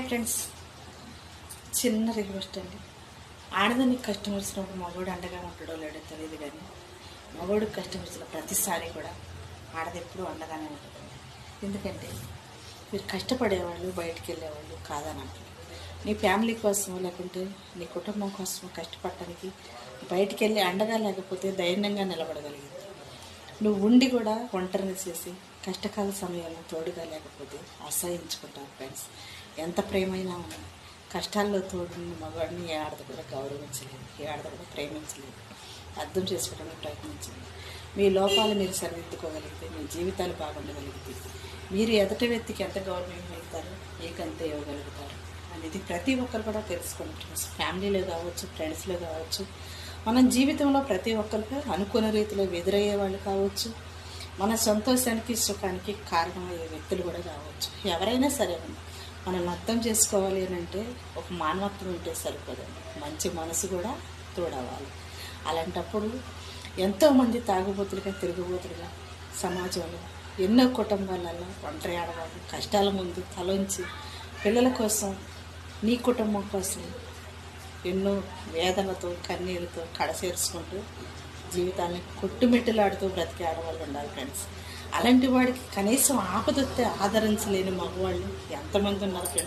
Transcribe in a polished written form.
Friends, చిన్న request అండి. ఆడదానికి కష్టం వచ్చినప్పుడు మగవాడు అండగా ఉంటాడో లేడో తెలియదు, కానీ మగవాడికి కష్టం వచ్చిన ప్రతిసారి కూడా ఆడది ఎప్పుడూ అండగానే ఉంటుందండి. ఎందుకంటే మీరు కష్టపడేవాళ్ళు, బయటికి వెళ్ళేవాళ్ళు కాదని అంటారు. నీ ఫ్యామిలీ కోసమో లేకుంటే నీ కుటుంబం కోసమో కష్టపడటానికి బయటికి వెళ్ళి అండగా లేకపోతే ధైర్యంగా నిలబడగలిగింది. నువ్వు ఉండి కూడా ఒంటరిని చేసి కష్టకాల సమయంలో తోడుగా లేకపోతే అసహించుకుంటావు ఫ్రెండ్స్. ఎంత ప్రేమైనా ఉన్నా కష్టాల్లో తోడున్న మగవాడిని ఏ ఆడద కూడా గౌరవించలేదు, ఏ ఆడద కూడా ప్రేమించలేదు. అర్థం చేసుకోవడానికి ప్రయత్నించండి. మీ లోపాలు మీరు సరిదిద్దుకోగలిగితే మీ జీవితాలు బాగుండగలిగితే మీరు ఎదుటి వ్యక్తికి ఎంత గౌరవం ఇవ్వగలుగుతారో మీకంతే ఇవ్వగలుగుతారు అనేది ప్రతి ఒక్కరు కూడా తెలుసుకోండి ఫ్రెండ్స్. ఫ్యామిలీలో కావచ్చు, ఫ్రెండ్స్లో కావచ్చు, మన జీవితంలో ప్రతి ఒక్కరికి అనుకున్న రీతిలో ఎదురయ్యే వాళ్ళు కావచ్చు, మన సంతోషానికి సుఖానికి కారణమయ్యే వ్యక్తులు కూడా కావచ్చు. ఎవరైనా సరే మనం అర్థం చేసుకోవాలి అని అంటే ఒక మానవత్వం ఉంటే సరిపోదండి, మంచి మనసు కూడా తోడవాలి. అలాంటప్పుడు ఎంతోమంది తాగుబోతులుగా తిరుగుబోతులుగా సమాజంలో ఎన్నో కుటుంబాలలో ఒంటరి ఆడవాళ్ళు కష్టాల ముందు తలొంచి పిల్లల కోసం, నీ కుటుంబం కోసం ఎన్నో వేదనతో కన్నీళ్ళతో కడసేర్చుకుంటూ జీవితాన్ని కొట్టుమిట్టులాడుతూ బ్రతికే ఆడవాళ్ళు ఉండాలి ఫ్రెండ్స్. అలాంటి వాడికి కనీసం ఆపదొస్తే ఆదరించలేని మగవాళ్ళు ఎంతమంది ఉన్నారు ఫ్రెండ్స్.